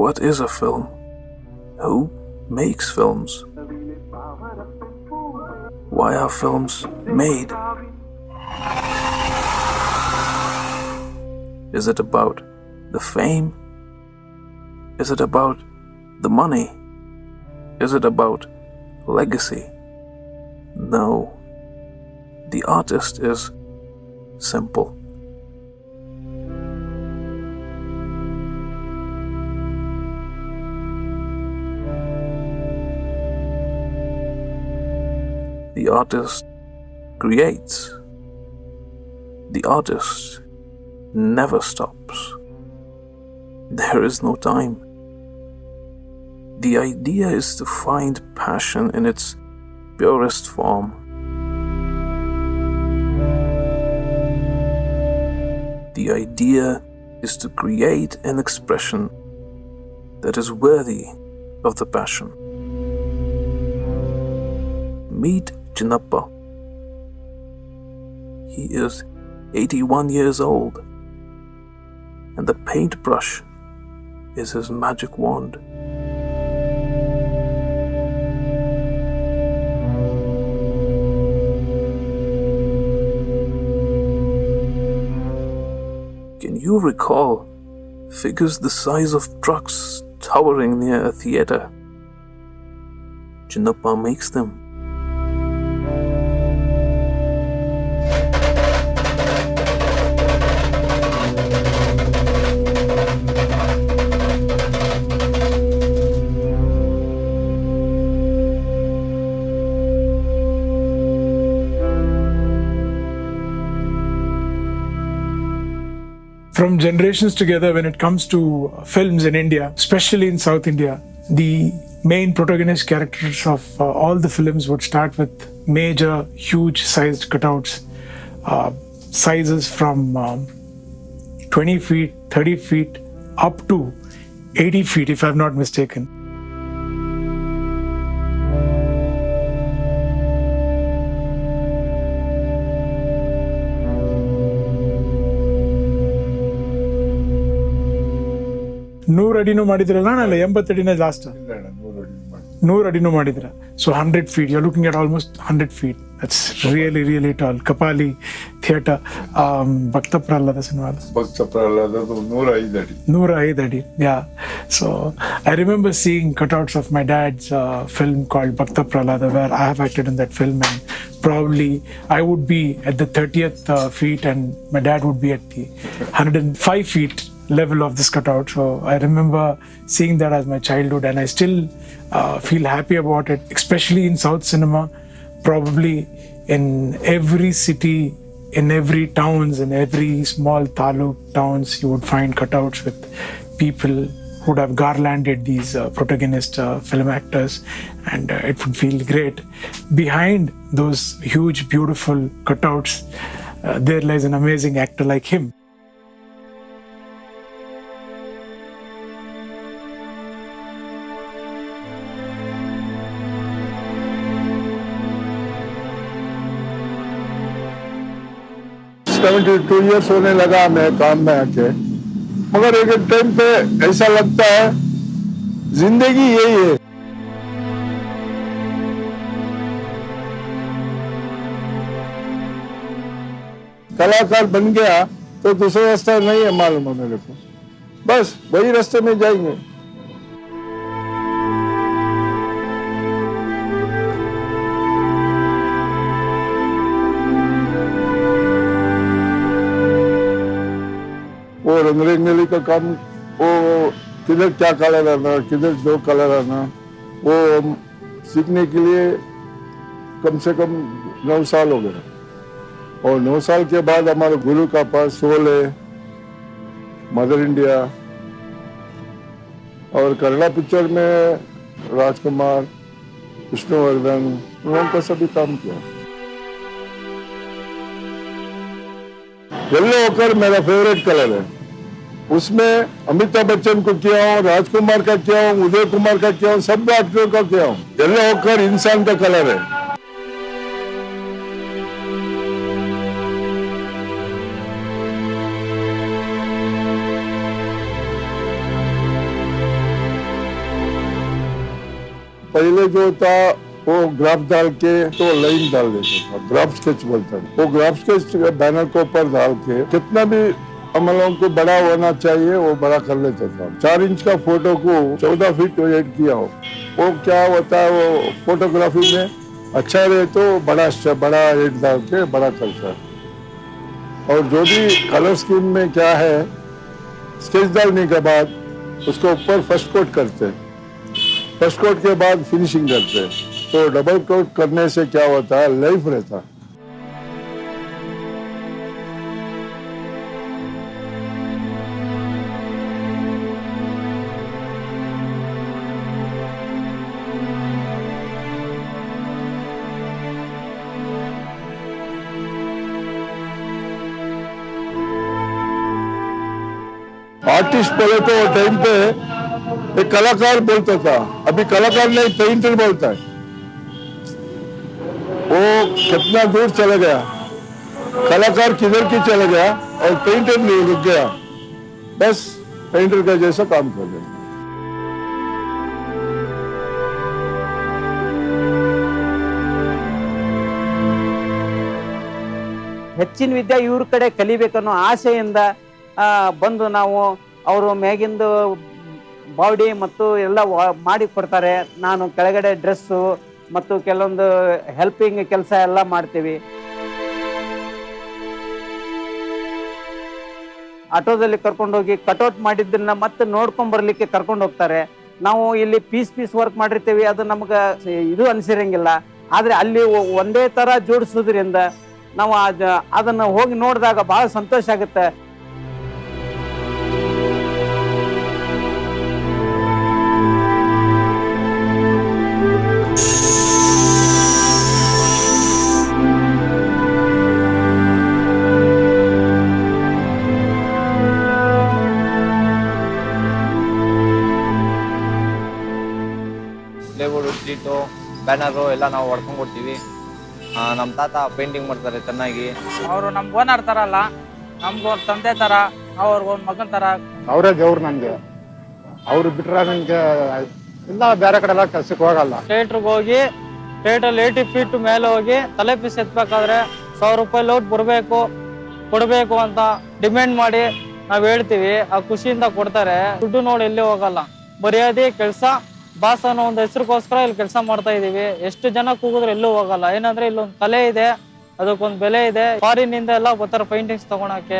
What is a film? Who makes films? Why are films made? Is it about the fame? Is it about the money? Is it about legacy? No. The artist is simple. The artist creates. The artist never stops. There is no time. The idea is to find passion in its purest form. The idea is to create an expression that is worthy of the passion. Meet Chinnappa. He is 81 years old, and the paintbrush is his magic wand. Can you recall figures the size of trucks towering near a theater? Chinnappa makes them. From generations together, when it comes to films in India, especially in South India, the main protagonist characters of all the films would start with major, huge-sized cutouts, sizes from 20 feet, 30 feet, up to 80 feet, if I'm not mistaken. ನೂರು ಅಡಿನೂ ಮಾಡಿದ್ರಲ್ಲ ಅಲ್ಲ 80 ಅಡಿನೇ last 100 ಅಡಿನೂ ಮಾಡಿದ್ರ so 100 feet you're looking at almost 100 feet. That's really tall. Kapali theater, Bhakta Prahlada cinema. Bhakta Prahlada 105 adi. Yeah. So I remember seeing cutouts of my dad's film called Bhakta Prahlada, where I have acted in that film, and probably I would be at the 30th feet and my dad would be at the 105 feet level of this cutout. So I remember seeing that as my childhood, and I still feel happy about it, especially in South cinema. Probably in every city, in every towns, in every small taluk towns, you would find cutouts with people who would have garlanded these protagonist film actors, and it would feel great. Behind those huge, beautiful cutouts, there lies an amazing actor like him. Two years होने लगा मैं काम में आके, मगर एक time पे ऐसा लगता है जिंदगी यही है. कलाकार बन गया तो दूसरा रास्ता नहीं है मालूम है मेरे को, बस वही रास्ते में जाएंगे. वो रंगरेंगली का काम, वो किधर क्या कलर आना, किधर दो कलर आना, वो सीखने के लिए कम से कम 9 साल हो गए. और 9 साल के बाद हमारे गुरु का पास शोले, मदर इंडिया और कन्नड़ा पिक्चर में राजकुमार, विष्णुवर्धन, उन्होंने सभी काम किया. येलो ओकर मेरा फेवरेट कलर है. उसमें अमिताभ बच्चन को किया हूँ, राजकुमार का किया हूँ, उदय कुमार का किया हूँ, सब एक्टरों का किया हूँ. येलो ओकर इंसान का कलर है. पहले जो था वो ग्राफ डाल के तो लाइन डाल देता था, ग्राफ स्केच बोलता है। वो ग्राफ स्केच बैनर के ऊपर डाल के कितना भी हम लोगों को बड़ा होना चाहिए वो बड़ा कर लेता था। 4 इंच का फोटो को 14 फीट एड किया हो, वो क्या होता है, वो फोटोग्राफी में अच्छा रहे तो बड़ा एड डाल के बड़ा करता है। और जो भी कलर स्कीम में क्या है, स्केच डालने के बाद उसको ऊपर फर्स्ट कोट करते हैं, फर्स्ट कोट के बाद फिनिशिंग करते हैं। तो डबल कोट करने से क्या होता है, लाइफ रहता है। आर्टिस्ट पहले तो टाइम पे एक कलाकार बोलता था, अभी कलाकार नहीं पेंटर बोलता है। वो कितना दूर चला गया, कलाकार किधर की चला गया और पेंटर नहीं रुक गया, बस पेंटर का जैसा काम कर रहे। ಹೆಚ್ಚಿನ ವಿದ್ಯೆ ಇವ್ರ ಕಡೆ ಕಲಿಬೇಕನ್ನೋ ಆಸೆಯಿಂದ ಬಂದು ನಾವು ಅವರು ಮ್ಯಾಗಿಂದು ಬಾಡಿ ಮತ್ತು ಎಲ್ಲ ಮಾಡಿ ಕೊಡ್ತಾರೆ. ನಾನು ಕೆಳಗಡೆ ಡ್ರೆಸ್ಸು ಮತ್ತು ಕೆಲವೊಂದು ಹೆಲ್ಪಿಂಗ್ ಕೆಲಸ ಎಲ್ಲ ಮಾಡ್ತೀವಿ. ಆಟೋದಲ್ಲಿ ಕರ್ಕೊಂಡೋಗಿ ಕಟೌಟ್ ಮಾಡಿದ್ದನ್ನ ಮತ್ತೆ ನೋಡ್ಕೊಂಡ್ ಬರ್ಲಿಕ್ಕೆ ಕರ್ಕೊಂಡು ಹೋಗ್ತಾರೆ. ನಾವು ಇಲ್ಲಿ ಪೀಸ್ ವರ್ಕ್ ಮಾಡಿರ್ತೀವಿ, ಅದು ನಮ್ಗೆ ಇದು ಅನ್ಸಿರಂಗಿಲ್ಲ. ಆದ್ರೆ ಅಲ್ಲಿ ಒಂದೇ ತರ ಜೋಡಿಸೋದ್ರಿಂದ ನಾವು ಅದನ್ನ ಹೋಗಿ ನೋಡಿದಾಗ ಬಹಳ ಸಂತೋಷ ಆಗುತ್ತೆ. ಪ್ಲೇಬೋರ್ಡು, ಶೀಟು, ಬ್ಯಾನರು ಎಲ್ಲ ನಾವು ಹೊಡ್ಕೊಂಡು ಕೊಡ್ತೀವಿ. ನಮ್ಮ ತಾತ ಪೇಂಟಿಂಗ್ ಮಾಡ್ತಾರೆ ಚೆನ್ನಾಗಿ. ಅವರು ನಮ್ಗೆ ಓನರ್ ಥರ ಅಲ್ಲ, ನಮ್ಗೊಂದು ತಂದೆ ಥರ, ಅವ್ರಿಗೊಂದು ಮಗನ ಥರ. ಅವರೇ ದೇವ್ರು ನನಗೆ. ಅವ್ರು ಬಿಟ್ರೆ ನನಗೆ ಇಲ್ಲ, ಬೇರೆ ಕಡೆ ಎಲ್ಲ ಕೆಲ್ಸಕ್ಕೆ ಹೋಗಲ್ಲ. ಥಿಯೇಟ್ರಿಗೆ ಹೋಗಿ ಥಿಯೇಟ್ರಲ್ಲಿ 80 ಫೀಟ್ ಮೇಲೆ ಹೋಗಿ ತಲೆ ಪೀಸ್ ಎತ್ಬೇಕಾದ್ರೆ 1000 ರೂಪಾಯಿ ಲೋಟ್ ಕೊಡಬೇಕು ಅಂತ ಡಿಮ್ಯಾಂಡ್ ಮಾಡಿ ನಾವು ಹೇಳ್ತೀವಿ. ಆ ಖುಷಿಯಿಂದ ಕೊಡ್ತಾರೆ. ದುಡ್ಡು ನೋಡಿ ಎಲ್ಲಿ ಹೋಗಲ್ಲ, ಮರ್ಯಾದೆ ಕೆಲಸ ಬಾಸ್ ಅನ್ನೋ ಒಂದು ಹೆಸರಿಗೋಸ್ಕರ ಇಲ್ಲಿ ಕೆಲಸ ಮಾಡ್ತಾ ಇದೀವಿ. ಎಷ್ಟು ಜನ ಕೂಗಿದ್ರೆ ಎಲ್ಲೂ ಹೋಗಲ್ಲ. ಏನಂದ್ರೆ ಇಲ್ಲೊಂದು ಕಲೆ ಇದೆ, ಅದಕ್ಕೊಂದು ಬೆಲೆ ಇದೆ. ಫಾರಿನ್ ಇಂದ ಎಲ್ಲ ಬರ್ತಾರೆ ಪೇಂಟಿಂಗ್ಸ್ ತಗೊಳಕ್ಕೆ.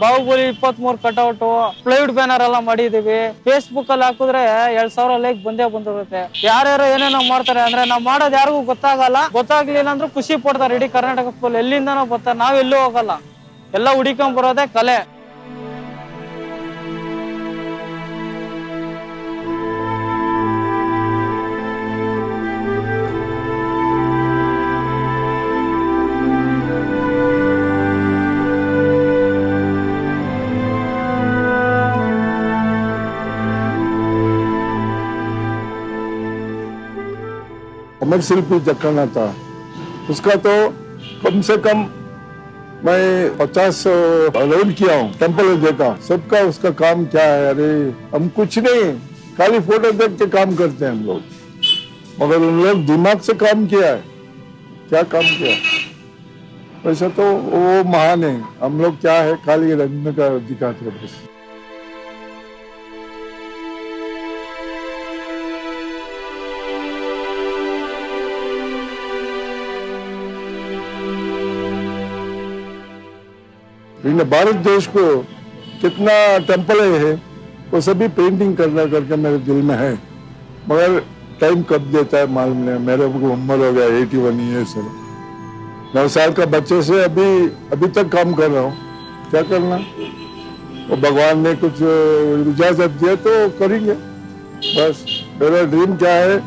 ಬಾಹುಬಲಿ 23 ಕಟ್ಔಟ್, ಪ್ಲೈವುಡ್ ಬ್ಯಾನರ್ ಎಲ್ಲ ಮಾಡಿದೀವಿ. ಫೇಸ್ಬುಕ್ ಅಲ್ಲಿ ಹಾಕಿದ್ರೆ 2000 ಲೈಕ್ ಬಂದಿರುತ್ತೆ. ಯಾರ್ಯಾರು ಏನೇನೋ ಮಾಡ್ತಾರೆ ಅಂದ್ರೆ ನಾವ್ ಮಾಡೋದು ಯಾರಿಗೂ ಗೊತ್ತಾಗಲ್ಲ. ಗೊತ್ತಾಗ್ಲಿಲ್ಲ ಅಂದ್ರೆ ಖುಷಿ ಪಡ್ತಾರೆ. ಇಡೀ ಕರ್ನಾಟಕ ಫುಲ್ ಎಲ್ಲಿಂದನೋ ಬರ್ತಾರೆ. ನಾವ್ ಎಲ್ಲೂ ಹೋಗಲ್ಲ, ಎಲ್ಲ ಹುಡಿಕೊಂಡ್ ಬರೋದೇ ಕಲೆ. अमर शिल्पी जक्कना था, उसका तो कम से कम मैं 50 राउंड किया हूँ, टेम्पल देखा सबका। उसका काम क्या है, अरे हम कुछ नहीं, खाली फोटो देख के काम करते हैं हम लोग, मगर उन लोग दिमाग से काम किया है। क्या काम किया, वैसे तो वो महान है। हम लोग क्या है, खाली रंग का दिखाते हैं बस। भारत देश को कितना टेम्पल है, वो सभी पेंटिंग करना करके मेरे दिल में है, मगर टाइम कब देता है मालूम नहीं। मेरे को उम्र हो गया 81 ईयर्स, 9 साल का बच्चे से अभी तक काम कर रहा हूँ। क्या करना, वो भगवान ने कुछ इजाजत दिया तो करेंगे बस। मेरा ड्रीम क्या है,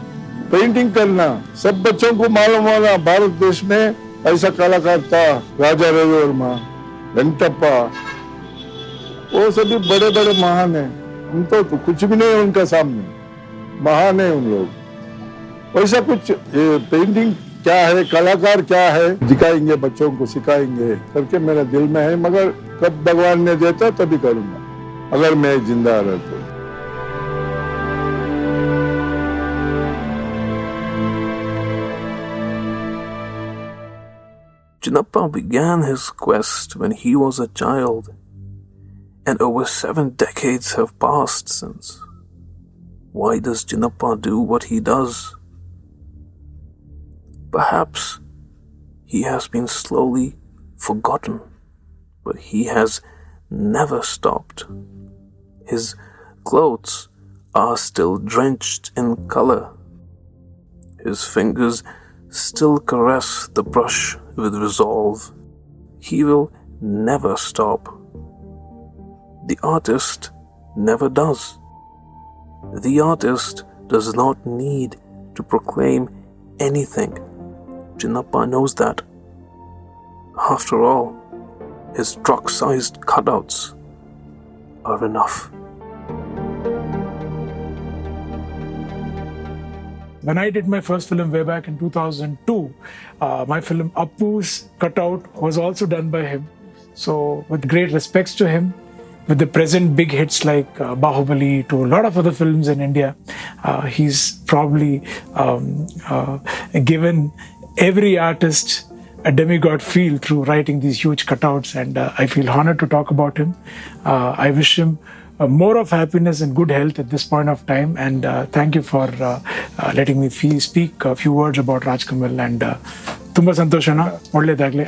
पेंटिंग करना। सब बच्चों को मालूम होना भारत देश में ऐसा कलाकार था, राजा रवि वर्मा, वेंकटप्पा, वो सभी बड़े बड़े महान है। हम तो कुछ भी नहीं है उनका सामने, महान है उन लोग। वैसा कुछ ये पेंटिंग क्या है कलाकार क्या है दिखाएंगे, बच्चों को सिखाएंगे करके मेरे दिल में है, मगर कब भगवान ने देता तभी करूंगा, अगर मैं जिंदा रहता। Chinnappa began his quest when he was a child, and over 7 decades have passed since. Why does Chinnappa do what he does? Perhaps he has been slowly forgotten, but he has never stopped. His clothes are still drenched in color. His fingers still caress the brush with resolve. He will never stop. The artist never does. The artist does not need to proclaim anything. Chinnappa knows that. After all, his truck-sized cutouts are enough. When I did my first film way back in 2002, my film Appu's cutout was also done by him. So with great respects to him, with the present big hits like Bahubali to a lot of other films in India, he's probably given every artist a demigod feel through writing these huge cutouts, and I feel honored to talk about him. I wish him more of happiness and good health at this point of time, and thank you for letting me speak a few words about Rajkamal, and ತುಂಬಾ ಸಂತೋಷನ ಒಳ್ಳೆದಾಗ್ಲಿ.